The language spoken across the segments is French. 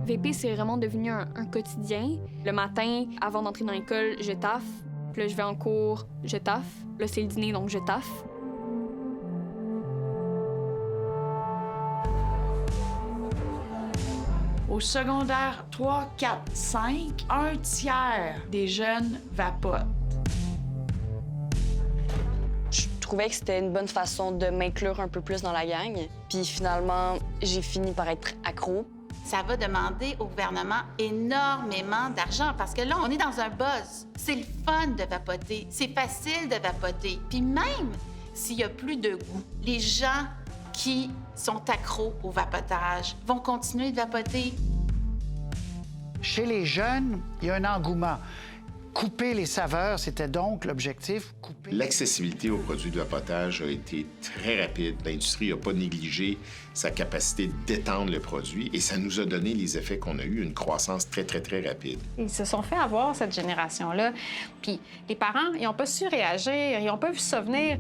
VP, c'est vraiment devenu un quotidien. Le matin, avant d'entrer dans l'école, je taffe. Puis là, je vais en cours, je taffe. Là, c'est le dîner, donc je taffe. Au secondaire 3, 4, 5, un tiers des jeunes vapotent. Je trouvais que c'était une bonne façon de m'inclure un peu plus dans la gang. Puis finalement, j'ai fini par être accro. Ça va demander au gouvernement énormément d'argent parce que là, on est dans un buzz. C'est le fun de vapoter, c'est facile de vapoter. Puis même s'il y a plus de goût, les gens qui sont accros au vapotage vont continuer de vapoter. Chez les jeunes, il y a un engouement. Couper les saveurs, c'était donc l'objectif. L'accessibilité aux produits de vapotage a été très rapide. L'industrie n'a pas négligé sa capacité d'étendre le produit et ça nous a donné les effets qu'on a eu, une croissance très, très, très rapide. Ils se sont fait avoir, cette génération-là. Puis les parents, ils n'ont pas su réagir, ils n'ont pas vu ça venir.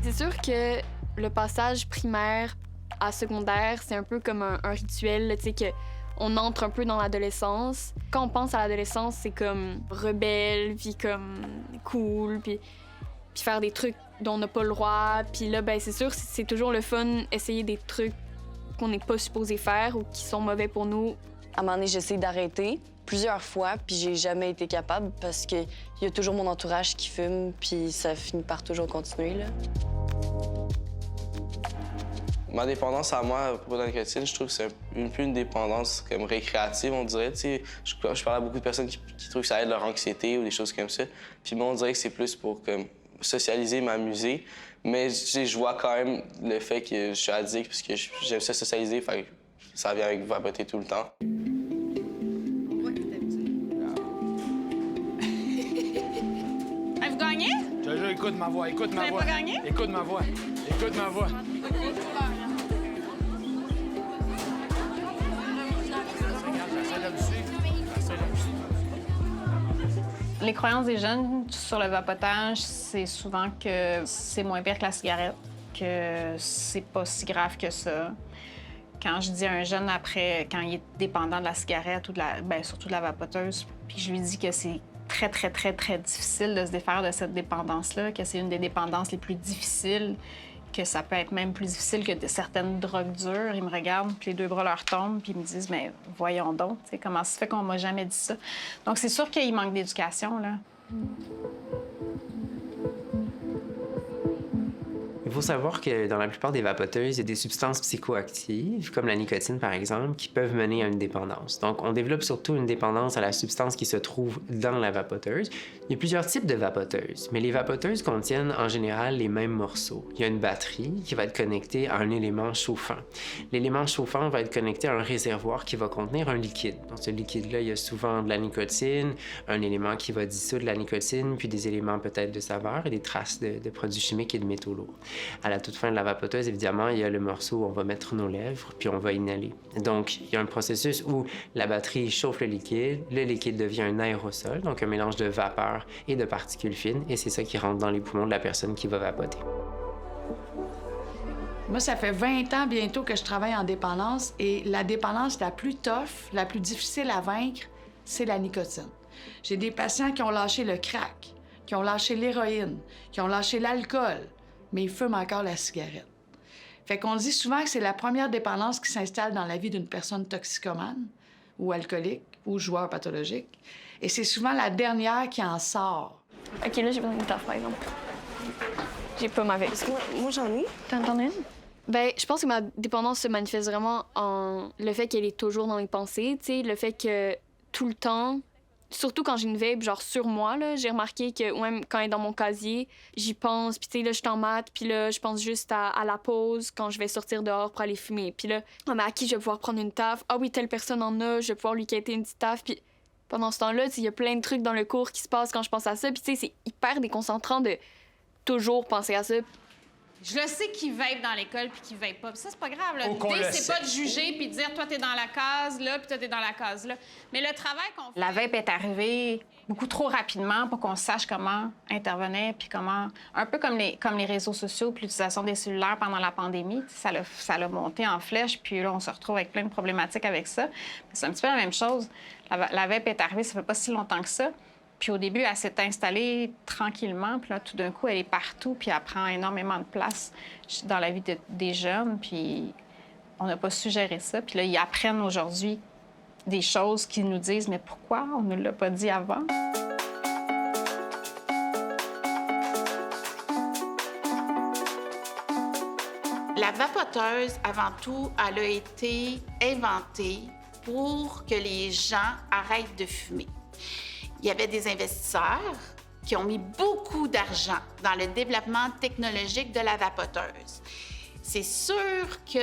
C'est sûr que le passage primaire à secondaire, c'est un peu comme un rituel, tu sais, qu'on entre un peu dans l'adolescence. Quand on pense à l'adolescence, c'est comme rebelle, puis comme cool, puis faire des trucs dont on n'a pas le droit. Puis là, ben c'est sûr, c'est toujours le fun, essayer des trucs qu'on n'est pas supposé faire ou qui sont mauvais pour nous. À un moment donné, j'essaie d'arrêter plusieurs fois, puis j'ai jamais été capable parce qu'il y a toujours mon entourage qui fume, puis ça finit par toujours continuer, là. Ma dépendance à moi à propos de la nicotine, je trouve que c'est une dépendance comme récréative, on dirait. Je parle à beaucoup de personnes qui trouvent que ça aide leur anxiété ou des choses comme ça. Puis moi, on dirait que c'est plus pour comme, socialiser, m'amuser. Mais je vois quand même le fait que je suis addict parce que j'aime ça socialiser, fait que ça vient avec vapoter tout le temps. Vous gagnez? Écoute ma voix, écoute ma voix. Vous n'avez pas gagné? Écoute ma voix, écoute ma voix. Les croyances des jeunes sur le vapotage, c'est souvent que c'est moins pire que la cigarette, que c'est pas si grave que ça. Quand je dis à un jeune après, quand il est dépendant de la cigarette ou surtout de la vapoteuse, puis je lui dis que c'est très, très, très, très difficile de se défaire de cette dépendance-là, que c'est une des dépendances les plus difficiles, que ça peut être même plus difficile que certaines drogues dures. Ils me regardent, puis les deux bras leur tombent, puis ils me disent « Mais voyons donc, comment ça se fait qu'on m'a jamais dit ça? » Donc, c'est sûr qu'il manque d'éducation, là. Il faut savoir que dans la plupart des vapoteuses, il y a des substances psychoactives, comme la nicotine par exemple, qui peuvent mener à une dépendance. Donc, on développe surtout une dépendance à la substance qui se trouve dans la vapoteuse. Il y a plusieurs types de vapoteuses, mais les vapoteuses contiennent en général les mêmes morceaux. Il y a une batterie qui va être connectée à un élément chauffant. L'élément chauffant va être connecté à un réservoir qui va contenir un liquide. Dans ce liquide-là, il y a souvent de la nicotine, un élément qui va dissoudre la nicotine, puis des éléments peut-être de saveur et des traces de produits chimiques et de métaux lourds. À la toute fin de la vapoteuse, évidemment, il y a le morceau où on va mettre nos lèvres, puis on va inhaler. Donc, il y a un processus où la batterie chauffe le liquide devient un aérosol, donc un mélange de vapeur et de particules fines, et c'est ça qui rentre dans les poumons de la personne qui va vapoter. Moi, ça fait 20 ans bientôt que je travaille en dépendance et la dépendance la plus tough, la plus difficile à vaincre, c'est la nicotine. J'ai des patients qui ont lâché le crack, qui ont lâché l'héroïne, qui ont lâché l'alcool, mais ils fument encore la cigarette. Fait qu'on dit souvent que c'est la première dépendance qui s'installe dans la vie d'une personne toxicomane ou alcoolique ou joueur pathologique. Et c'est souvent la dernière qui en sort. OK, là, j'ai besoin d'une taf, par exemple. J'ai pas ma veste. Moi, j'en ai. T'en as une? Ben, je pense que ma dépendance se manifeste vraiment en le fait qu'elle est toujours dans mes pensées, tu sais, le fait que tout le temps, Surtout quand j'ai une vape, genre sur moi, là, j'ai remarqué que même quand elle est dans mon casier, j'y pense. Puis tu sais, là, je suis en maths, puis là, je pense juste à la pause quand je vais sortir dehors pour aller fumer. Puis là, ah, mais à qui je vais pouvoir prendre une taf? Ah oui, telle personne en a, je vais pouvoir lui quêter une petite taf. Puis pendant ce temps-là, il y a plein de trucs dans le cours qui se passent quand je pense à ça. Puis tu sais, c'est hyper déconcentrant de toujours penser à ça. Je le sais qu'ils vape dans l'école puis qu'ils vape pas. Puis ça, c'est pas grave. L'idée, c'est pas de juger puis de dire, toi, t'es dans la case là, puis toi, t'es dans la case là. Mais le travail qu'on fait... La vape est arrivée beaucoup trop rapidement pour qu'on sache comment intervenir puis comment... Un peu comme les réseaux sociaux puis l'utilisation des cellulaires pendant la pandémie. Ça l'a monté en flèche, puis là, on se retrouve avec plein de problématiques avec ça. C'est un petit peu la même chose. La vape est arrivée, ça fait pas si longtemps que ça. Puis au début, elle s'est installée tranquillement. Puis là, tout d'un coup, elle est partout. Puis elle prend énormément de place dans la vie des jeunes. Puis on n'a pas su gérer ça. Puis là, ils apprennent aujourd'hui des choses qui nous disent « Mais pourquoi on ne l'a pas dit avant? » La vapoteuse, avant tout, elle a été inventée pour que les gens arrêtent de fumer. Il y avait des investisseurs qui ont mis beaucoup d'argent dans le développement technologique de la vapoteuse. C'est sûr qu'il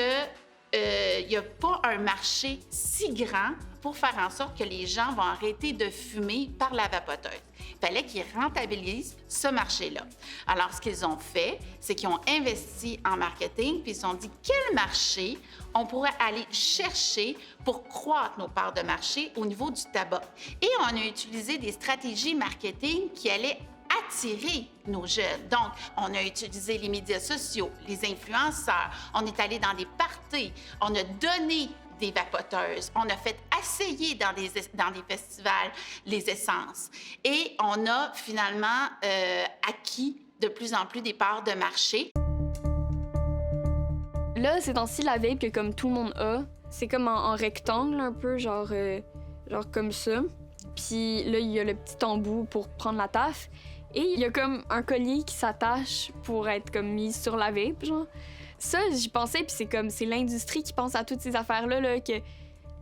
n'y a pas un marché si grand pour faire en sorte que les gens vont arrêter de fumer par la vapoteuse. Il fallait qu'ils rentabilisent ce marché-là. Alors, ce qu'ils ont fait, c'est qu'ils ont investi en marketing, puis ils se sont dit quel marché on pourrait aller chercher pour croître nos parts de marché au niveau du tabac. Et on a utilisé des stratégies marketing qui allaient attirer nos jeunes. Donc, on a utilisé les médias sociaux, les influenceurs, on est allé dans des parties, on a donné des vapoteuses, on a fait essayer dans des festivals les essences et on a finalement acquis de plus en plus des parts de marché. Là, ces temps-ci, la vape que comme tout le monde a, c'est comme en rectangle un peu, genre comme ça. Puis là, il y a le petit embout pour prendre la taf. Et il y a comme un collier qui s'attache pour être comme mis sur la vape, genre. Ça, j'y pensais, puis c'est l'industrie qui pense à toutes ces affaires-là, là, que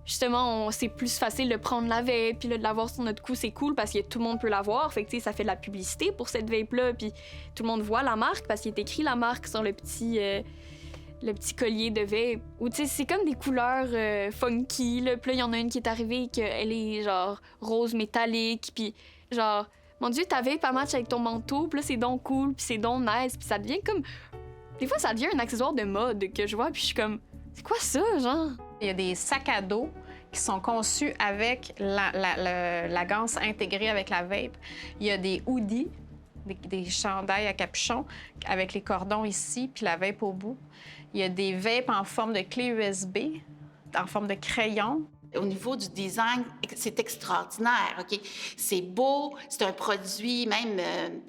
justement, c'est plus facile de prendre la vape, puis là, de l'avoir sur notre cou, c'est cool parce que tout le monde peut l'avoir. Fait que, tu sais, ça fait de la publicité pour cette vape-là, puis tout le monde voit la marque parce qu'il est écrit la marque sur le petit collier de vape. Ou, tu sais, c'est comme des couleurs funky, là. Puis là, il y en a une qui est arrivée, qu'elle est, genre, rose métallique, puis genre... Mon Dieu, ta vape, elle match avec ton manteau, puis là, c'est donc cool, puis c'est donc nice, puis ça devient comme... Des fois, ça devient un accessoire de mode que je vois, puis je suis comme... C'est quoi ça, genre? Il y a des sacs à dos qui sont conçus avec la ganse intégrée avec la vape. Il y a des hoodies, des chandails à capuchon avec les cordons ici, puis la vape au bout. Il y a des vapes en forme de clé USB, en forme de crayon. Au niveau du design, c'est extraordinaire, OK? C'est beau, c'est un produit même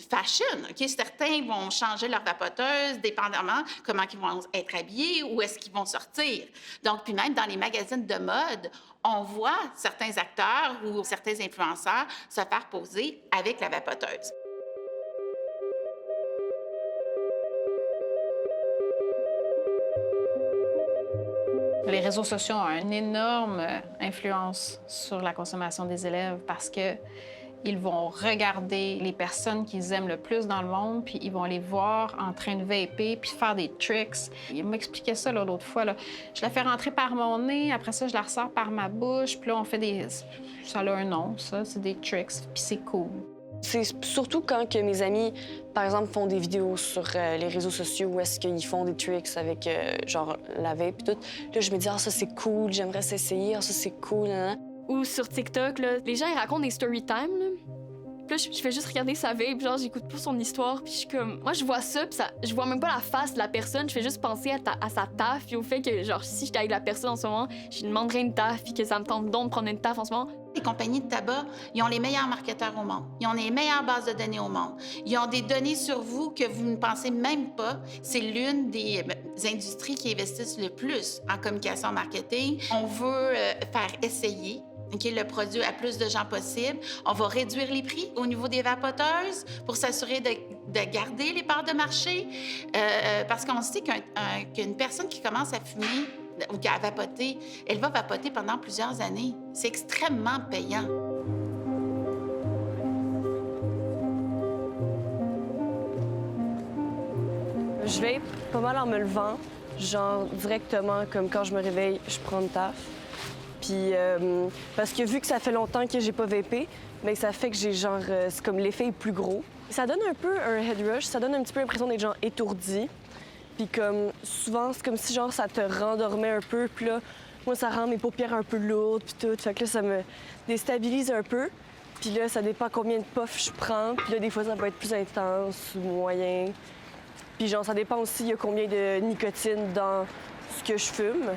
fashion, OK? Certains vont changer leur vapoteuse dépendamment comment ils vont être habillés, où est-ce qu'ils vont sortir. Donc, puis même dans les magazines de mode, on voit certains acteurs ou certains influenceurs se faire poser avec la vapoteuse. Les réseaux sociaux ont une énorme influence sur la consommation des élèves parce que ils vont regarder les personnes qu'ils aiment le plus dans le monde, puis ils vont les voir en train de vaper, puis faire des tricks. Il m'expliquait ça l'autre fois. Là. Je la fais rentrer par mon nez, après ça, je la ressors par ma bouche, puis là, on fait des... Ça a un nom, ça, c'est des tricks, puis c'est cool. C'est surtout quand que mes amis, par exemple, font des vidéos sur les réseaux sociaux où est-ce qu'ils font des tricks avec, genre, la vape et tout. Là, je me dis « Ah, ça, c'est cool, j'aimerais s'essayer. Ah, ça, c'est cool. » Ou sur TikTok, là, les gens, ils racontent des story time, là. Puis là, je fais juste regarder sa vape, genre, j'écoute pas son histoire, puis je suis comme... Moi, je vois ça, puis je vois même pas la face de la personne, je fais juste penser à sa taf, puis au fait que, genre, si j'étais avec la personne en ce moment, je lui demanderais une taf, puis que ça me tente donc de prendre une taf en ce moment. Les compagnies de tabac, ils ont les meilleurs marketeurs au monde. Ils ont les meilleures bases de données au monde. Ils ont des données sur vous que vous ne pensez même pas. C'est l'une des industries qui investissent le plus en communication marketing. On veut faire essayer le produit à plus de gens possible. On va réduire les prix au niveau des vapoteuses pour s'assurer de garder les parts de marché. Parce qu'on sait qu'une personne qui commence à fumer ou à vapoter, elle va vapoter pendant plusieurs années. C'est extrêmement payant. Je vape pas mal en me levant, genre directement, comme quand je me réveille, je prends une taf. Puis, parce que vu que ça fait longtemps que j'ai pas vapé, mais ça fait que j'ai genre, c'est comme l'effet est plus gros. Ça donne un peu un head rush, ça donne un petit peu l'impression d'être genre étourdi. Puis comme, souvent, c'est comme si genre ça te rendormait un peu, puis là, moi, ça rend mes paupières un peu lourdes, puis tout. Fait que là, ça me déstabilise un peu. Puis là, ça dépend combien de puffs je prends. Puis là, des fois, ça peut être plus intense ou moyen. Puis genre, ça dépend aussi, il y a combien de nicotine dans ce que je fume.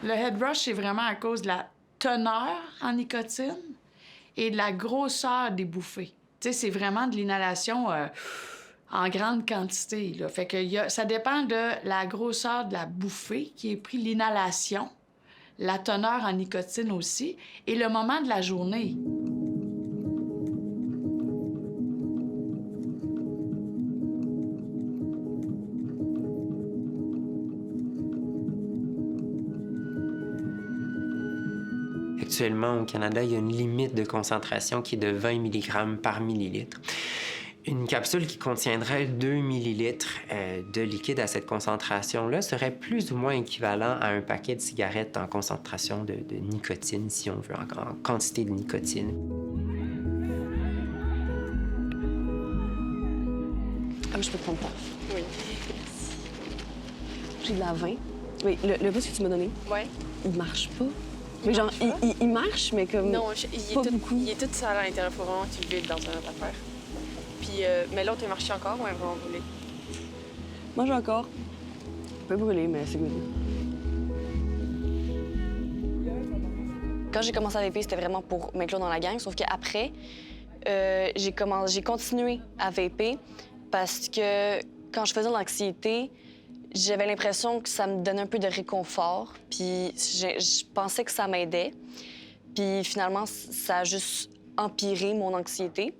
Le head rush, c'est vraiment à cause de la teneur en nicotine et de la grosseur des bouffées. Tu sais, c'est vraiment de l'inhalation en grande quantité, là. Fait que ça dépend de la grosseur de la bouffée qui est pris, l'inhalation, la teneur en nicotine aussi, et le moment de la journée. Actuellement, au Canada, il y a une limite de concentration qui est de 20 mg par millilitre. Une capsule qui contiendrait 2 ml de liquide à cette concentration-là serait plus ou moins équivalent à un paquet de cigarettes en concentration de nicotine, si on veut, en quantité de nicotine. Ah, je peux prendre ça. Oui. J'ai de la 20. Oui, le boost que tu m'as donné, il marche pas. Mais genre, il marche, mais comme non, beaucoup. Il est tout sale à l'intérieur pour vraiment que tu le vides dans une autre affaire. Puis, mais l'autre, il marche encore ou est vraiment brûlé? Moi, j'ai encore. Un peu brûlé, mais c'est good. Quand j'ai commencé à vaper, c'était vraiment pour m'inclure dans la gang. Sauf qu'après, j'ai continué à vaper parce que quand je faisais de l'anxiété, j'avais l'impression que ça me donnait un peu de réconfort. Puis je pensais que ça m'aidait. Puis finalement, ça a juste empiré mon anxiété.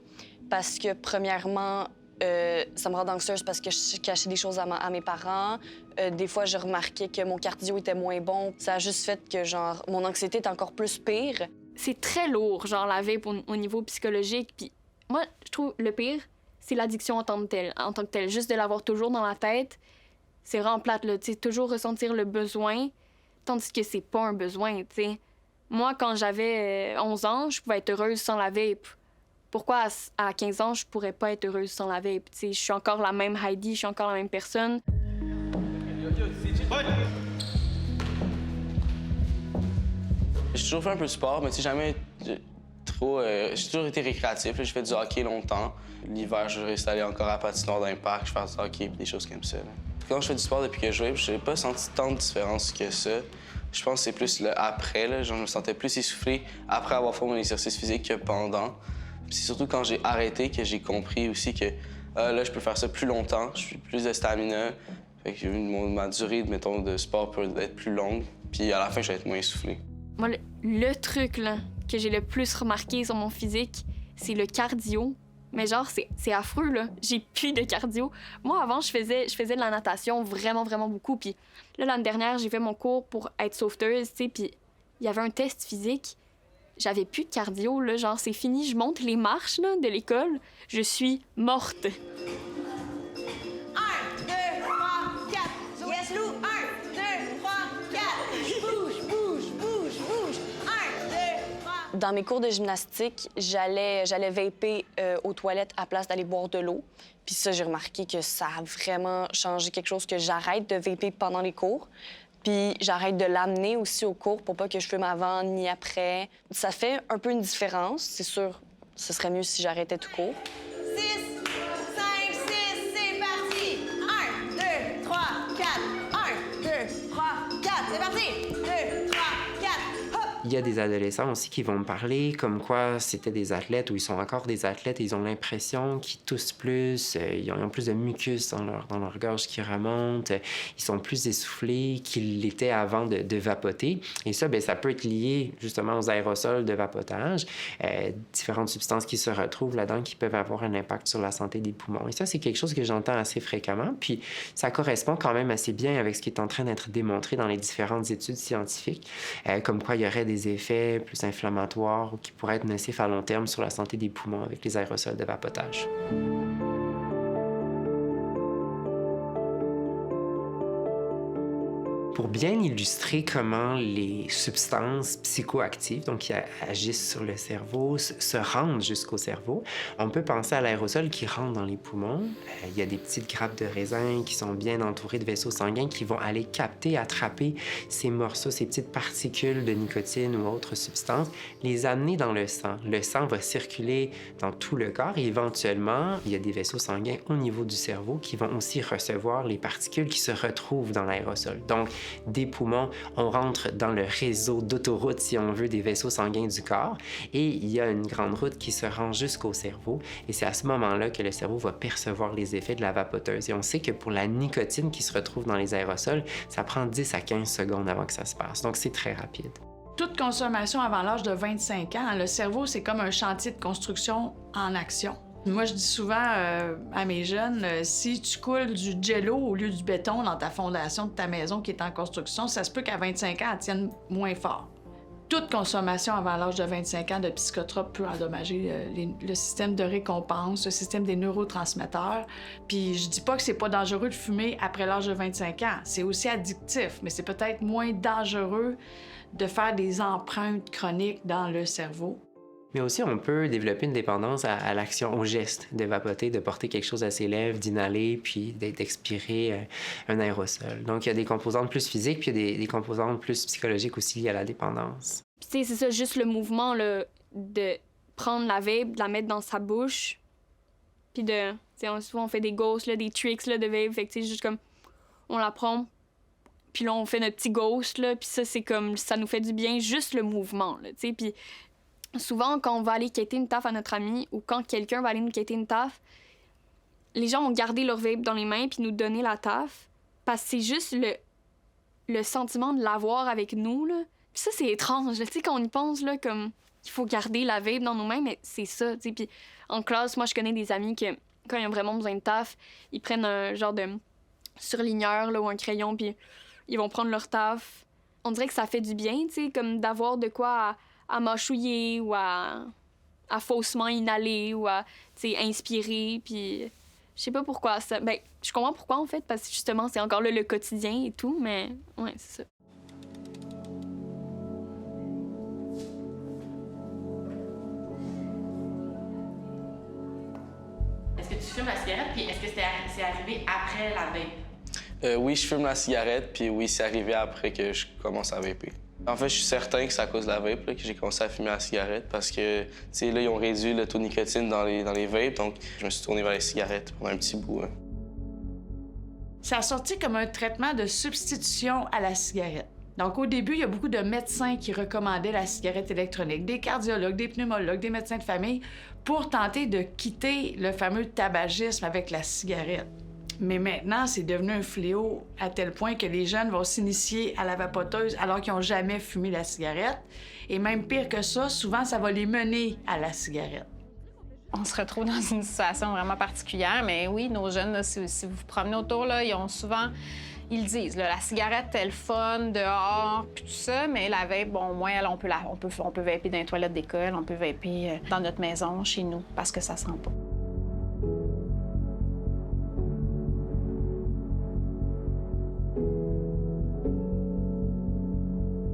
Parce que, premièrement, ça me rend anxieuse parce que je cachais des choses à mes parents. Des fois, je remarquais que mon cardio était moins bon. Ça a juste fait que, genre, mon anxiété est encore plus pire. C'est très lourd, genre, la vape au niveau psychologique. Puis moi, je trouve le pire, c'est l'addiction en tant que telle. Juste de l'avoir toujours dans la tête, c'est vraiment plate, là. Tu sais, toujours ressentir le besoin, tandis que c'est pas un besoin, tu sais. Moi, quand j'avais 11 ans, je pouvais être heureuse sans la vape. Pourquoi à 15 ans, je pourrais pas être heureuse sans la vape? Tu sais, je suis encore la même Heidi, je suis encore la même personne. J'ai toujours fait un peu de sport, mais tu sais, jamais trop... j'ai toujours été récréatif. J'ai fait du hockey longtemps. L'hiver, je reste allé encore à patinoire dans un parc, je fais du hockey et des choses comme ça. Là. Quand je fais du sport depuis que je vape, j'ai pas senti tant de différence que ça. Je pense que c'est plus le après, là. Genre, je me sentais plus essoufflé après avoir fait mon exercice physique que pendant. Puis c'est surtout quand j'ai arrêté que j'ai compris aussi que là, je peux faire ça plus longtemps, je suis plus de stamina. Fait que ma durée, mettons, de sport peut être plus longue. Puis à la fin, je vais être moins essoufflé. Moi, le truc là, que j'ai le plus remarqué sur mon physique, c'est le cardio. Mais genre, c'est affreux, là. J'ai plus de cardio. Moi, avant, je faisais de la natation vraiment, vraiment beaucoup. Puis là, l'année dernière, j'ai fait mon cours pour être sauveteuse, tu sais, puis il y avait un test physique. J'avais plus de cardio, là. Genre, c'est fini. Je monte les marches, là, de l'école. Je suis morte. 1, 2, 3, 4. Yes, Lou. 1, 2, 3, 4. Bouge, bouge, bouge, bouge. 1, 2, 3. Dans mes cours de gymnastique, j'allais vaper aux toilettes à place d'aller boire de l'eau. Puis ça, j'ai remarqué que ça a vraiment changé quelque chose, que j'arrête de vaper pendant les cours. Puis j'arrête de l'amener aussi au cours pour pas que je fume avant ni après. Ça fait un peu une différence. C'est sûr, ce serait mieux si j'arrêtais tout court. 6, 5, 6, c'est parti. 1, 2, 3, 4. 1, 2, 3, 4. C'est parti. 2, 3, 4. Hop! Il y a des adolescents aussi qui vont me parler comme quoi c'était des athlètes ou ils sont encore des athlètes et ils ont l'impression qu'ils toussent plus, ils ont plus de mucus dans leur gorge qui remonte, ils sont plus essoufflés qu'ils l'étaient avant de vapoter. Et ça, bien, ça peut être lié justement aux aérosols de vapotage, différentes substances qui se retrouvent là-dedans qui peuvent avoir un impact sur la santé des poumons. Et ça, c'est quelque chose que j'entends assez fréquemment. Puis ça correspond quand même assez bien avec ce qui est en train d'être démontré dans les différentes études scientifiques, comme quoi il y aurait des effets plus inflammatoires ou qui pourraient être nocifs à long terme sur la santé des poumons avec les aérosols de vapotage. Pour bien illustrer comment les substances psychoactives, donc qui agissent sur le cerveau, se rendent jusqu'au cerveau, on peut penser à l'aérosol qui rentre dans les poumons. Il y a des petites grappes de raisin qui sont bien entourées de vaisseaux sanguins qui vont aller capter, attraper ces morceaux, ces petites particules de nicotine ou autres substances, les amener dans le sang. Le sang va circuler dans tout le corps et éventuellement, il y a des vaisseaux sanguins au niveau du cerveau qui vont aussi recevoir les particules qui se retrouvent dans l'aérosol. Donc, des poumons, on rentre dans le réseau d'autoroute, si on veut, des vaisseaux sanguins du corps et il y a une grande route qui se rend jusqu'au cerveau et c'est à ce moment-là que le cerveau va percevoir les effets de la vapoteuse. Et on sait que pour la nicotine qui se retrouve dans les aérosols, ça prend 10 à 15 secondes avant que ça se passe. Donc, c'est très rapide. Toute consommation avant l'âge de 25 ans, le cerveau, c'est comme un chantier de construction en action. Moi, je dis souvent à mes jeunes, si tu coules du jello au lieu du béton dans ta fondation de ta maison qui est en construction, ça se peut qu'à 25 ans, elle tienne moins fort. Toute consommation avant l'âge de 25 ans de psychotropes peut endommager le système de récompense, le système des neurotransmetteurs. Puis je dis pas que c'est pas dangereux de fumer après l'âge de 25 ans. C'est aussi addictif, mais c'est peut-être moins dangereux de faire des empreintes chroniques dans le cerveau. Mais aussi, on peut développer une dépendance à l'action, au geste, de vapoter, de porter quelque chose à ses lèvres, d'inhaler, puis d'expirer un aérosol. Donc, il y a des composantes plus physiques, puis il y a des composantes plus psychologiques aussi liées à la dépendance. Puis, tu sais, c'est ça, juste le mouvement, là, de prendre la vape, de la mettre dans sa bouche, puis de... Tu sais, souvent, on fait des ghosts, là, des tricks là, de vape, fait que, tu sais, juste comme... On la prend, puis là, on fait notre petit ghost, là, puis ça, c'est comme... Ça nous fait du bien, juste le mouvement, là, tu sais, puis... Souvent, quand on va aller quitter une taf à notre ami ou quand quelqu'un va aller nous quitter une taf, les gens vont garder leur vape dans les mains puis nous donner la taf parce que c'est juste le sentiment de l'avoir avec nous, là. Puis ça, c'est étrange. Tu sais, quand on y pense, là, comme il faut garder la vape dans nos mains, mais c'est ça, tu sais. Puis en classe, moi, je connais des amis que, quand ils ont vraiment besoin de taf, ils prennent un genre de surligneur là, ou un crayon puis ils vont prendre leur taf. On dirait que ça fait du bien, tu sais, comme d'avoir de quoi... à mâchouiller ou à faussement inhaler ou à, tu sais, inspirer, puis je sais pas pourquoi. Ça, ben, je comprends pourquoi, en fait, parce que justement, c'est encore là le quotidien et tout, mais ouais, c'est ça. Est-ce que tu fumes la cigarette, puis est-ce que c'est arrivé après la vape? Oui, je fume la cigarette, puis oui, c'est arrivé après que je commence à vaper. En fait, je suis certain que c'est à cause de la vape là, que j'ai commencé à fumer la cigarette parce que, tu sais, là, ils ont réduit le taux de nicotine dans les vapes, donc je me suis tourné vers les cigarettes pendant un petit bout. Hein. Ça a sorti comme un traitement de substitution à la cigarette. Donc, au début, il y a beaucoup de médecins qui recommandaient la cigarette électronique, des cardiologues, des pneumologues, des médecins de famille, pour tenter de quitter le fameux tabagisme avec la cigarette. Mais maintenant, c'est devenu un fléau à tel point que les jeunes vont s'initier à la vapoteuse alors qu'ils n'ont jamais fumé la cigarette. Et même pire que ça, souvent, ça va les mener à la cigarette. On se retrouve dans une situation vraiment particulière, mais oui, nos jeunes, là, si vous vous promenez autour, là, ils ont souvent... Ils le disent, là, la cigarette, elle fun, dehors, puis tout ça, mais la vape, bon, au moins, on peut vaper dans les toilettes d'école, on peut vaper dans notre maison, chez nous, parce que ça sent pas.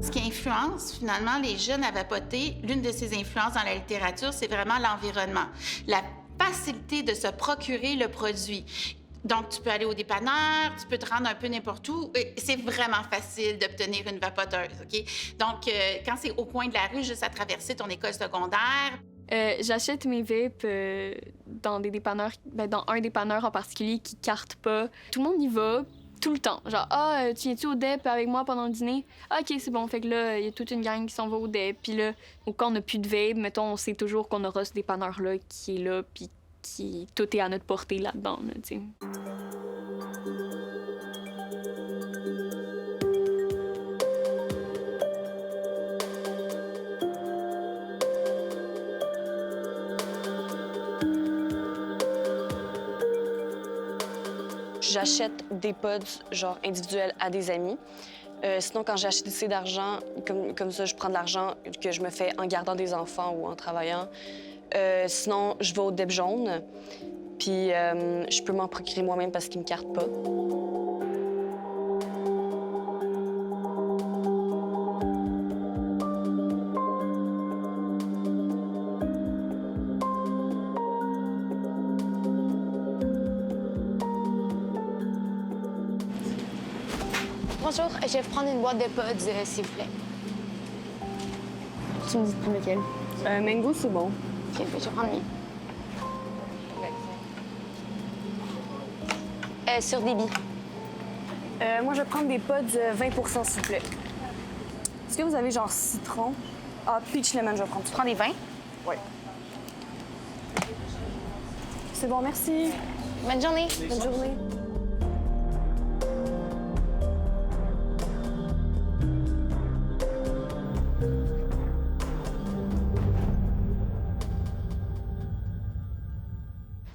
Ce qui influence finalement les jeunes à vapoter, l'une de ces influences dans la littérature, c'est vraiment l'environnement. La facilité de se procurer le produit. Donc, tu peux aller au dépanneur, tu peux te rendre un peu n'importe où. C'est vraiment facile d'obtenir une vapoteuse, OK? Donc, quand c'est au coin de la rue, juste à traverser ton école secondaire... J'achète mes vapes dans des dépanneurs, dans un dépanneur en particulier qui carte pas. Tout le monde y va. Tout le temps. Genre, tu viens-tu au DEP avec moi pendant le dîner? Ah, OK, c'est bon. Fait que là, il y a toute une gang qui s'en va au DEP. Puis là, quand on n'a plus de vape, mettons, on sait toujours qu'on aura ce dépanneur-là qui est là, puis qui... Tout est à notre portée là-dedans, là, tu sais. J'achète des pods, genre, individuels à des amis. Sinon, quand j'achète assez d'argent, comme ça, je prends de l'argent que je me fais en gardant des enfants ou en travaillant. Sinon, je vais au DEP jaune, puis je peux m'en procurer moi-même parce qu'ils me cartent pas. Bonjour, je vais prendre une boîte de pods, s'il vous plaît. Tu me dis de prendre lequel? Mango, c'est bon. OK, je vais prendre le mien. Sur débit. Moi, je vais prendre des pods 20 s'il vous plaît. Est-ce que vous avez genre citron? Ah, peach lemon, je vais prendre. Tu prends des 20? Oui. C'est bon, merci. Bonne journée. Bonne journée.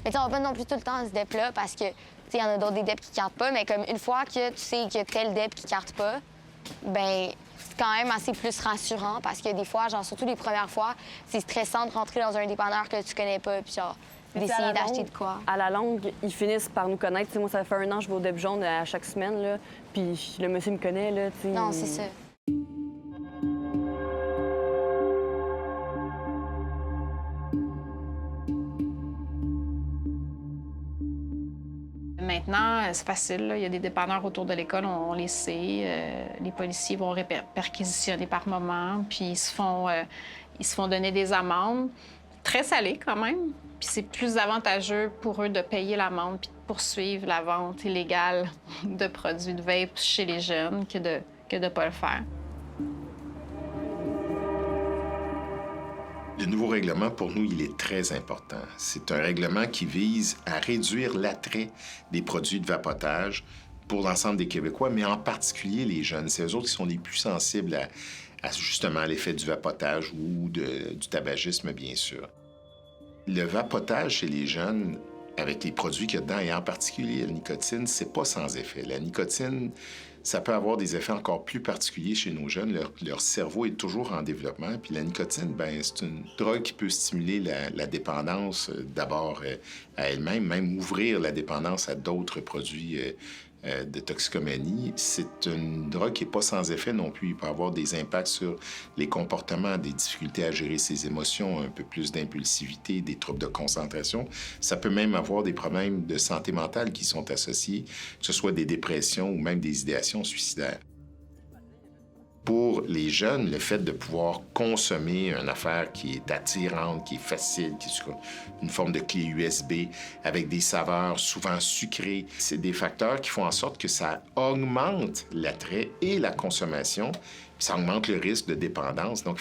Mais on va pas non plus tout le temps ce DEP-là parce que, il y en a d'autres des DEP qui cartent pas, mais comme une fois que tu sais qu'il y a tel DEP qui carte pas, ben c'est quand même assez plus rassurant parce que des fois, genre surtout les premières fois, c'est stressant de rentrer dans un dépanneur que tu connais pas puis genre d'essayer d'acheter de quoi. À la longue, ils finissent par nous connaître. T'sais, moi, ça fait 1 an que je vais au DEP jaune à chaque semaine, là, puis le monsieur me connaît, là, tu sais. Non, c'est ça. Maintenant, c'est facile. Là. Il y a des dépanneurs autour de l'école, on les sait. Les policiers vont perquisitionner par moment, puis ils se font donner des amendes. Très salées, quand même. Puis c'est plus avantageux pour eux de payer l'amende puis de poursuivre la vente illégale de produits de vape chez les jeunes que de ne pas le faire. Le nouveau règlement, pour nous, il est très important. C'est un règlement qui vise à réduire l'attrait des produits de vapotage pour l'ensemble des Québécois, mais en particulier les jeunes. C'est eux autres qui sont les plus sensibles à justement l'effet du vapotage ou du tabagisme, bien sûr. Le vapotage chez les jeunes, avec les produits qu'il y a dedans, et en particulier la nicotine, c'est pas sans effet. La nicotine, ça peut avoir des effets encore plus particuliers chez nos jeunes. Leur cerveau est toujours en développement. Puis la nicotine, ben c'est une drogue qui peut stimuler la dépendance d'abord à elle-même, même ouvrir la dépendance à d'autres produits de toxicomanie. C'est une drogue qui n'est pas sans effet non plus. Il peut avoir des impacts sur les comportements, des difficultés à gérer ses émotions, un peu plus d'impulsivité, des troubles de concentration. Ça peut même avoir des problèmes de santé mentale qui sont associés, que ce soit des dépressions ou même des idéations suicidaires. Pour les jeunes, le fait de pouvoir consommer une affaire qui est attirante, qui est facile, qui est une forme de clé USB avec des saveurs souvent sucrées, c'est des facteurs qui font en sorte que ça augmente l'attrait et la consommation, puis ça augmente le risque de dépendance. Donc,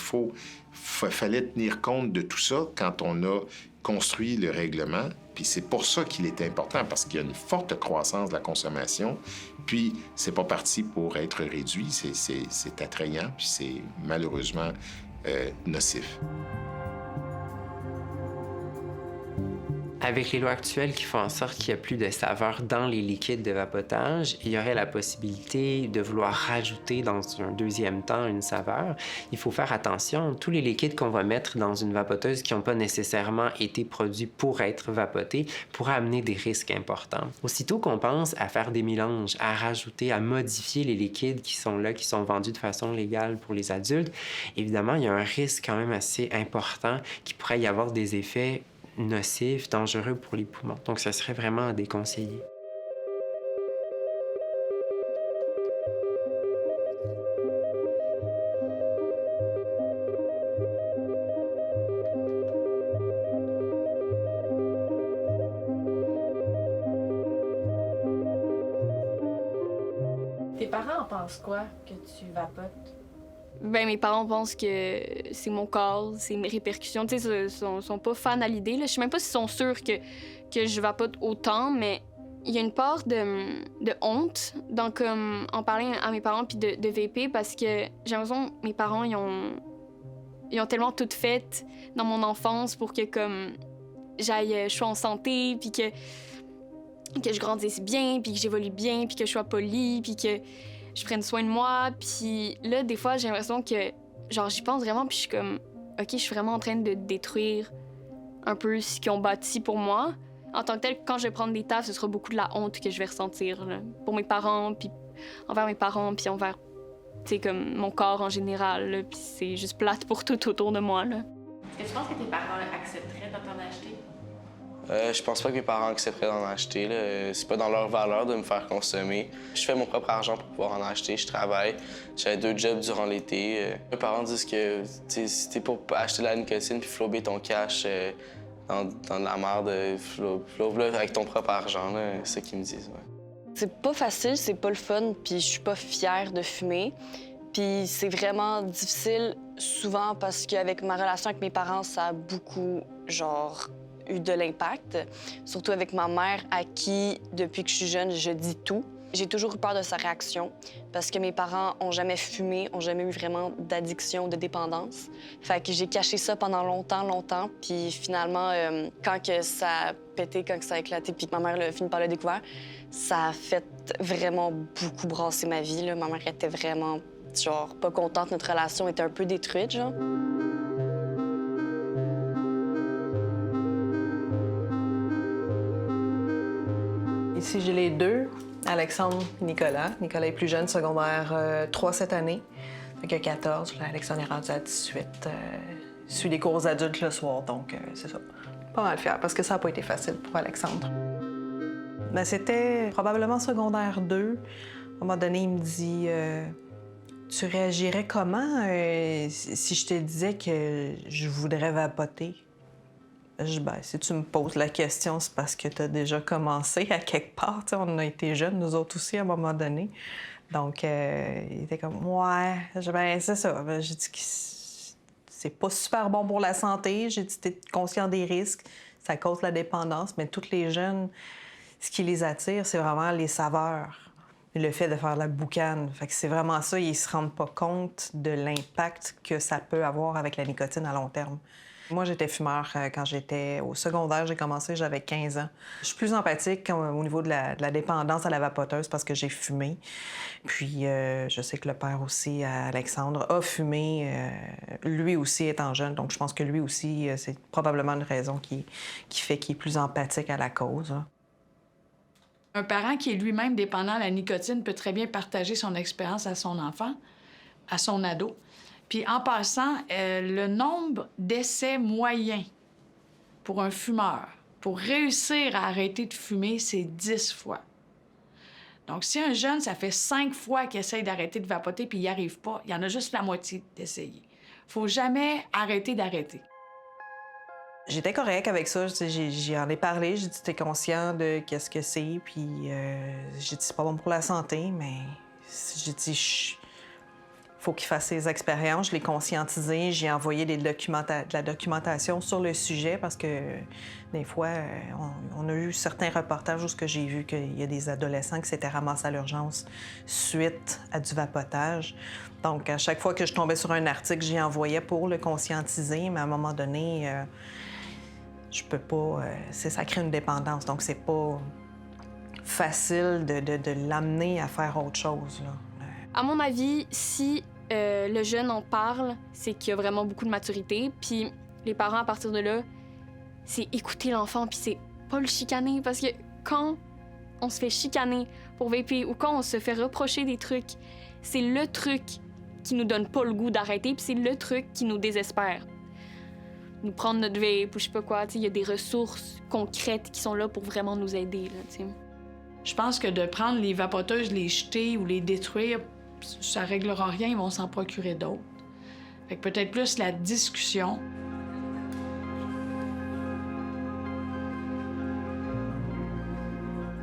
fallait tenir compte de tout ça quand on a construit le règlement. Puis c'est pour ça qu'il est important, parce qu'il y a une forte croissance de la consommation. Puis c'est pas parti pour être réduit, c'est attrayant, puis c'est malheureusement nocif. Avec les lois actuelles qui font en sorte qu'il n'y a plus de saveur dans les liquides de vapotage, il y aurait la possibilité de vouloir rajouter dans un deuxième temps une saveur. Il faut faire attention. Tous les liquides qu'on va mettre dans une vapoteuse qui n'ont pas nécessairement été produits pour être vapotés pourraient amener des risques importants. Aussitôt qu'on pense à faire des mélanges, à rajouter, à modifier les liquides qui sont là, qui sont vendus de façon légale pour les adultes, évidemment, il y a un risque quand même assez important qu'il pourrait y avoir des effets nocifs, dangereux pour les poumons. Donc, ce serait vraiment à déconseiller. Tes parents en pensent quoi que tu vapotes? Ben, mes parents pensent que c'est mon corps, c'est mes répercussions. Tu sais, ils sont pas fans à l'idée. Je sais même pas s'ils sont sûrs que je vapote autant, mais il y a une part de honte dans en parler à mes parents puis de VP parce que j'ai l'impression que mes parents, ils ont tellement tout fait dans mon enfance pour que je sois en santé puis que je grandisse bien puis que j'évolue bien puis que je sois polie puis que je prenne soin de moi. Puis là, des fois, j'ai l'impression que, genre, j'y pense vraiment, puis je suis comme, OK, je suis vraiment en train de détruire un peu ce qu'ils ont bâti pour moi. En tant que tel, quand je vais prendre des tafs, ce sera beaucoup de la honte que je vais ressentir, là, pour mes parents, puis envers mes parents, puis envers, tu sais, comme mon corps en général, là, puis c'est juste plate pour tout autour de moi, là. Est-ce que tu penses que tes parents accepteraient de t'en acheter? Je pense pas que mes parents accepteraient d'en acheter. Là. C'est pas dans leur valeur de me faire consommer. Je fais mon propre argent pour pouvoir en acheter. Je travaille. J'avais 2 jobs durant l'été. Mes parents disent que si t'es pour acheter de la nicotine puis flober ton cash dans de la merde, flobe-le avec ton propre argent. C'est ce qu'ils me disent. Ouais. C'est pas facile, c'est pas le fun, puis je suis pas fière de fumer. Puis c'est vraiment difficile souvent parce qu'avec ma relation avec mes parents, ça a beaucoup, eu de l'impact. Surtout avec ma mère, à qui, depuis que je suis jeune, je dis tout. J'ai toujours eu peur de sa réaction parce que mes parents ont jamais fumé, ont jamais eu vraiment d'addiction, de dépendance. Fait que j'ai caché ça pendant longtemps. Puis finalement, quand que ça a pété, quand que ça a éclaté, puis que ma mère a fini par le découvert, ça a fait vraiment beaucoup brasser ma vie. Là. Ma mère était vraiment, pas contente. Notre relation était un peu détruite, Ici, j'ai les 2, Alexandre et Nicolas. Nicolas est plus jeune, secondaire 3 cette année. Fait que 14, là, Alexandre est rendu à 18. Il suit des cours adultes le soir, donc c'est ça. Pas mal fière, parce que ça n'a pas été facile pour Alexandre. Ben, c'était probablement secondaire 2. À un moment donné, il me dit tu réagirais comment si je te disais que je voudrais vapoter? Je dis, ben, si tu me poses la question, c'est parce que tu as déjà commencé à quelque part. T'sais, on a été jeunes, nous autres aussi, à un moment donné. Donc, il était comme, ouais. Ben, c'est ça. Ben, j'ai dit que c'est pas super bon pour la santé. J'ai dit, t'es conscient des risques. Ça cause la dépendance. Mais tous les jeunes, ce qui les attire, c'est vraiment les saveurs. Le fait de faire la boucane. Fait que c'est vraiment ça. Ils se rendent pas compte de l'impact que ça peut avoir avec la nicotine à long terme. Moi, j'étais fumeur quand j'étais au secondaire. J'ai commencé, j'avais 15 ans. Je suis plus empathique au niveau de la dépendance à la vapoteuse parce que j'ai fumé. Puis, je sais que le père aussi, Alexandre, a fumé, lui aussi étant jeune. Donc, je pense que lui aussi, c'est probablement une raison qui fait qu'il est plus empathique à la cause. Hein. Un parent qui est lui-même dépendant à la nicotine peut très bien partager son expérience à son enfant, à son ado. Puis en passant, le nombre d'essais moyens pour un fumeur, pour réussir à arrêter de fumer, c'est 10 fois. Donc si un jeune, ça fait 5 fois qu'il essaye d'arrêter de vapoter puis il n'y arrive pas, il y en a juste la moitié d'essayer. Faut jamais arrêter d'arrêter. J'étais correcte avec ça. J'en ai parlé. J'ai dit, t'es conscient de qu'est-ce que c'est. Puis j'ai dit, c'est pas bon pour la santé, mais j'ai dit, faut qu'il fasse ses expériences. Je l'ai conscientisé. J'ai envoyé de la documentation sur le sujet parce que des fois, on a eu certains reportages où j'ai vu qu'il y a des adolescents qui s'étaient ramassés à l'urgence suite à du vapotage. Donc, à chaque fois que je tombais sur un article, j'y envoyais pour le conscientiser, mais à un moment donné, je peux pas... ça crée une dépendance, donc c'est pas facile de l'amener à faire autre chose, là. À mon avis, si le jeune en parle, c'est qu'il y a vraiment beaucoup de maturité. Puis les parents, à partir de là, c'est écouter l'enfant, puis c'est pas le chicaner. Parce que quand on se fait chicaner pour vaper ou quand on se fait reprocher des trucs, c'est le truc qui nous donne pas le goût d'arrêter, puis c'est le truc qui nous désespère. Nous prendre notre vape ou je sais pas quoi, il y a des ressources concrètes qui sont là pour vraiment nous aider, là, t'sais. Je pense que de prendre les vapoteuses, les jeter ou les détruire, ça réglera rien, ils vont s'en procurer d'autres. Fait que peut-être plus la discussion.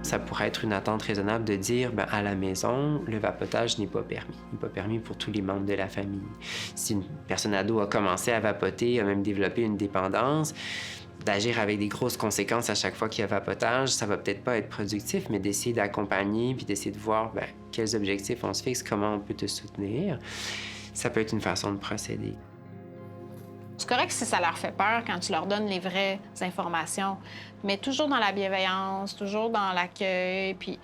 Ça pourrait être une attente raisonnable de dire, à la maison, le vapotage n'est pas permis. Il n'est pas permis pour tous les membres de la famille. Si une personne ado a commencé à vapoter, a même développé une dépendance, d'agir avec des grosses conséquences à chaque fois qu'il y a vapotage, ça va peut-être pas être productif, mais d'essayer d'accompagner puis d'essayer de voir quels objectifs on se fixe, comment on peut te soutenir, ça peut être une façon de procéder. C'est correct si ça leur fait peur quand tu leur donnes les vraies informations, mais toujours dans la bienveillance, toujours dans l'accueil, puis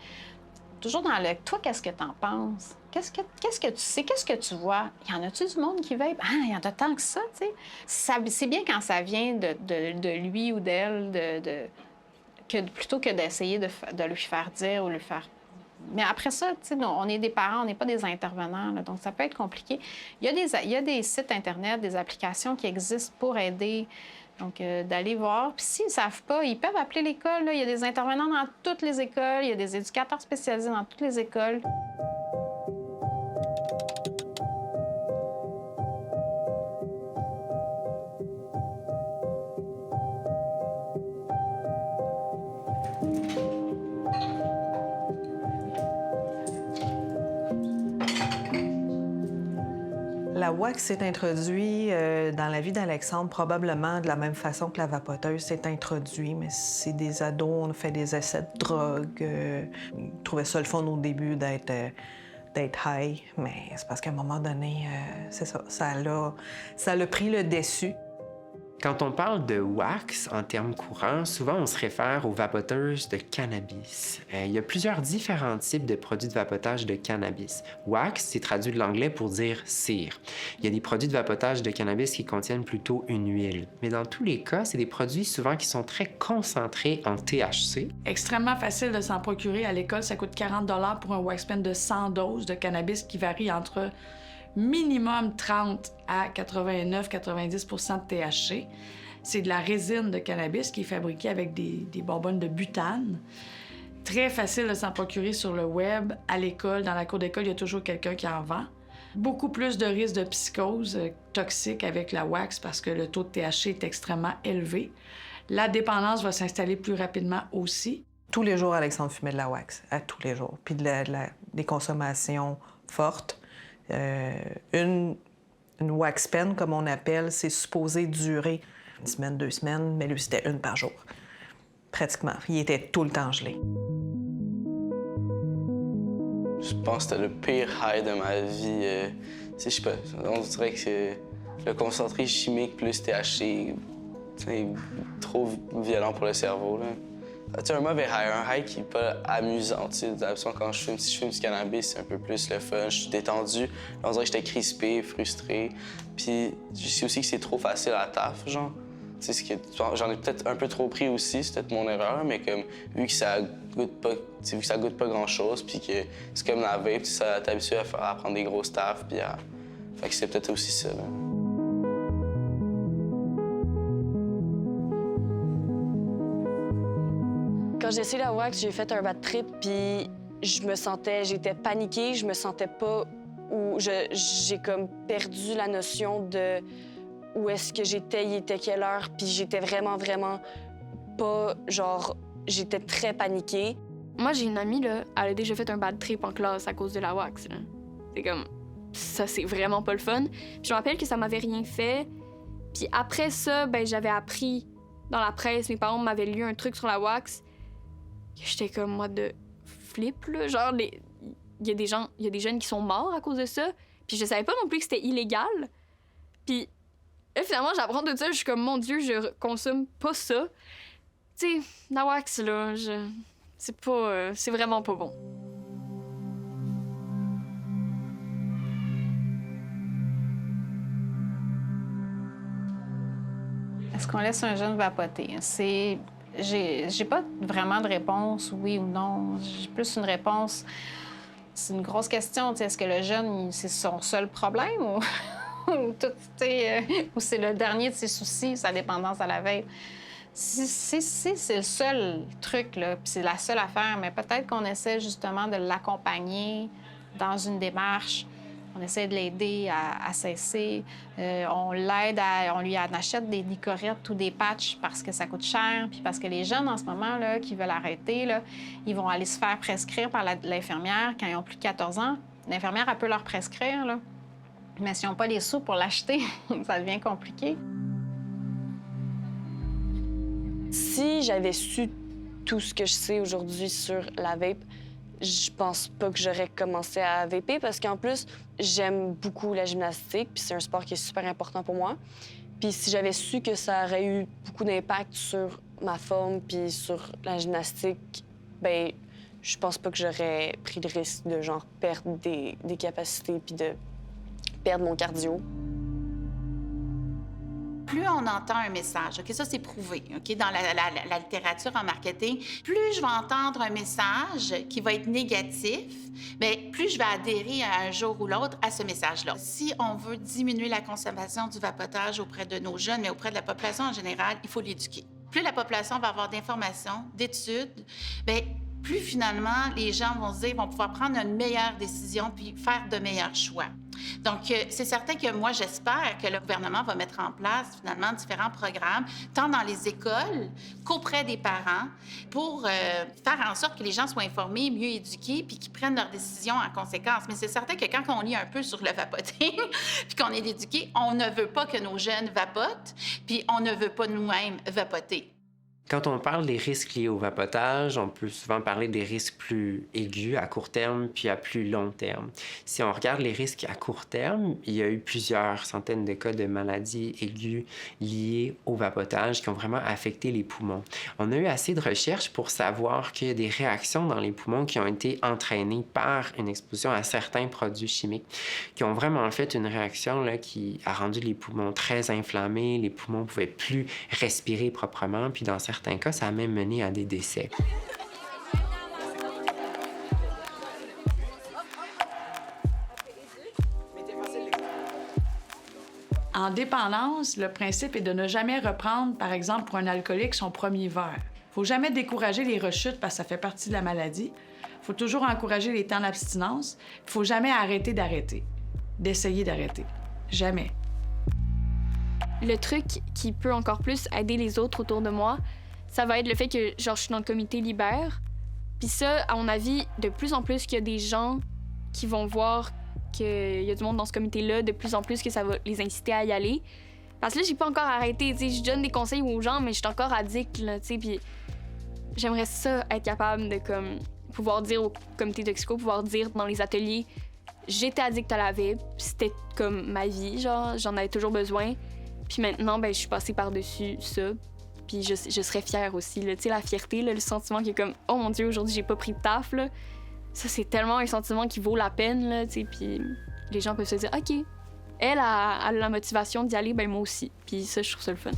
toujours dans le « toi, qu'est-ce que t'en penses? Qu'est-ce que tu sais? Qu'est-ce que tu vois? Y en a-tu du monde qui vape? Ah, il y en a tant que ça, tu sais. C'est bien quand ça vient de lui ou d'elle, plutôt que d'essayer de lui faire dire ou lui faire... Mais après ça, tu sais, on est des parents, on n'est pas des intervenants, là, donc ça peut être compliqué. Il y a des sites Internet, des applications qui existent pour aider Donc, d'aller voir. Puis s'ils ne savent pas, ils peuvent appeler l'école. Là. Il y a des intervenants dans toutes les écoles. Il y a des éducateurs spécialisés dans toutes les écoles. La wax s'est introduite dans la vie d'Alexandre probablement de la même façon que la vapoteuse s'est introduite, mais c'est des ados, on a fait des essais de drogue. Ils trouvaient ça le fun au début d'être high, mais c'est parce qu'à un moment donné, c'est ça, ça l'a pris le dessus. Quand on parle de wax en termes courants, souvent on se réfère aux vapoteuses de cannabis. Il y a plusieurs différents types de produits de vapotage de cannabis. Wax, c'est traduit de l'anglais pour dire cire. Il y a des produits de vapotage de cannabis qui contiennent plutôt une huile. Mais dans tous les cas, c'est des produits souvent qui sont très concentrés en THC. Extrêmement facile de s'en procurer. À l'école, ça coûte 40 $ pour un wax pen de 100 doses de cannabis qui varie entre minimum 30 à 89-90 % de THC. C'est de la résine de cannabis qui est fabriquée avec des bonbonnes de butane. Très facile de s'en procurer sur le web, à l'école, dans la cour d'école, il y a toujours quelqu'un qui en vend. Beaucoup plus de risques de psychose toxique avec la wax parce que le taux de THC est extrêmement élevé. La dépendance va s'installer plus rapidement aussi. Tous les jours, Alexandre fumait de la wax, à tous les jours, puis des consommations fortes. Une wax pen, comme on appelle, c'est supposé durer une semaine, 2 semaines, mais lui, c'était une par jour. Pratiquement. Il était tout le temps gelé. Je pense que c'était le pire high de ma vie. Je sais pas, on dirait que c'est le concentré chimique plus THC, c'est trop violent pour le cerveau, là. Tu sais, un mauvais high, un high qui n'est pas amusant. Tu sais, quand si je fume du cannabis, c'est un peu plus le fun. Je suis détendu. Là, on dirait que j'étais crispé, frustré. Puis, je sais aussi que c'est trop facile à la taf, genre. Tu sais, j'en ai peut-être un peu trop pris aussi, c'est peut-être mon erreur, mais comme, vu que ça goûte pas grand-chose, puis que c'est comme la vape, ça t'es habitué à prendre des grosses tafs, puis à... Fait que c'est peut-être aussi ça, là. Quand j'ai essayé la wax, j'ai fait un bad trip, puis j'étais paniquée, je me sentais pas j'ai comme perdu la notion de où est-ce que j'étais, il était quelle heure, puis j'étais vraiment pas, genre, j'étais très paniquée. Moi, j'ai une amie, là, elle a déjà fait un bad trip en classe à cause de la wax, là. C'est comme, ça, c'est vraiment pas le fun. Puis je me rappelle que ça m'avait rien fait, puis après ça, ben j'avais appris dans la presse, mes parents m'avaient lu un truc sur la wax. J'étais comme, moi, de flip, là. Genre, il y a des jeunes qui sont morts à cause de ça. Puis je savais pas non plus que c'était illégal. Puis là, finalement, j'apprends tout ça. Je suis comme, mon Dieu, je consomme pas ça. Tu sais, la wax, là, c'est vraiment pas bon. Est-ce qu'on laisse un jeune vapoter? J'ai pas vraiment de réponse, oui ou non. J'ai plus une réponse. C'est une grosse question. Est-ce que le jeune, c'est son seul problème ou, ou c'est le dernier de ses soucis, sa dépendance à la vape? Si c'est le seul truc, là, puis c'est la seule affaire, mais peut-être qu'on essaie justement de l'accompagner dans une démarche. On essaie de l'aider à cesser. On l'aide, on lui achète des nicorettes ou des patchs parce que ça coûte cher. Puis parce que les jeunes, en ce moment, là, qui veulent arrêter, là, ils vont aller se faire prescrire par l'infirmière quand ils ont plus de 14 ans. L'infirmière, elle peut leur prescrire, là. Mais s'ils n'ont pas les sous pour l'acheter, ça devient compliqué. Si j'avais su tout ce que je sais aujourd'hui sur la vape, je pense pas que j'aurais commencé à vaper parce qu'en plus, j'aime beaucoup la gymnastique, puis c'est un sport qui est super important pour moi. Puis si j'avais su que ça aurait eu beaucoup d'impact sur ma forme puis sur la gymnastique, ben je pense pas que j'aurais pris le risque de genre perdre des capacités puis de perdre mon cardio. plus on entend un message, OK, ça c'est prouvé, OK, dans la littérature en marketing, plus je vais entendre un message qui va être négatif, bien, plus je vais adhérer un jour ou l'autre à ce message-là. Si on veut diminuer la consommation du vapotage auprès de nos jeunes, mais auprès de la population en général, il faut l'éduquer. Plus la population va avoir d'informations, d'études, bien, plus finalement les gens vont pouvoir prendre une meilleure décision puis faire de meilleurs choix. Donc, c'est certain que moi, j'espère que le gouvernement va mettre en place, finalement, différents programmes, tant dans les écoles qu'auprès des parents, pour faire en sorte que les gens soient informés, mieux éduqués, puis qu'ils prennent leurs décisions en conséquence. Mais c'est certain que quand on lit un peu sur le vapoting, puis qu'on est éduqué, on ne veut pas que nos jeunes vapotent, puis on ne veut pas nous-mêmes vapoter. Quand on parle des risques liés au vapotage, on peut souvent parler des risques plus aigus à court terme puis à plus long terme. Si on regarde les risques à court terme, il y a eu plusieurs centaines de cas de maladies aiguës liées au vapotage qui ont vraiment affecté les poumons. On a eu assez de recherches pour savoir qu'il y a des réactions dans les poumons qui ont été entraînées par une exposition à certains produits chimiques qui ont vraiment fait une réaction là, qui a rendu les poumons très inflammés, les poumons ne pouvaient plus respirer proprement, puis dans certains cas, ça a même mené à des décès. En dépendance, le principe est de ne jamais reprendre, par exemple, pour un alcoolique, son premier verre. Il ne faut jamais décourager les rechutes parce que ça fait partie de la maladie. Il faut toujours encourager les temps d'abstinence. Il ne faut jamais arrêter d'essayer d'arrêter. Jamais. Le truc qui peut encore plus aider les autres autour de moi, ça va être le fait que, genre, je suis dans le comité Libère. Puis ça, à mon avis, de plus en plus qu'il y a des gens qui vont voir qu'il y a du monde dans ce comité-là, de plus en plus que ça va les inciter à y aller. Parce que là, j'ai pas encore arrêté, tu sais, je donne des conseils aux gens, mais je suis encore addict, là, tu sais, puis j'aimerais ça, être capable de, comme, pouvoir dire au comité toxico, pouvoir dire dans les ateliers, j'étais addict à la vape, c'était comme ma vie, genre, j'en avais toujours besoin. Puis maintenant, ben, je suis passée par-dessus ça. Puis je serais fière aussi, là. Tu sais, la fierté, là, le sentiment qui est comme « Oh mon Dieu, aujourd'hui, j'ai pas pris de taf, là. » Ça, c'est tellement un sentiment qui vaut la peine, là, tu sais. Puis les gens peuvent se dire « OK, elle a la motivation d'y aller, ben moi aussi. » Puis ça, je trouve ça le fun.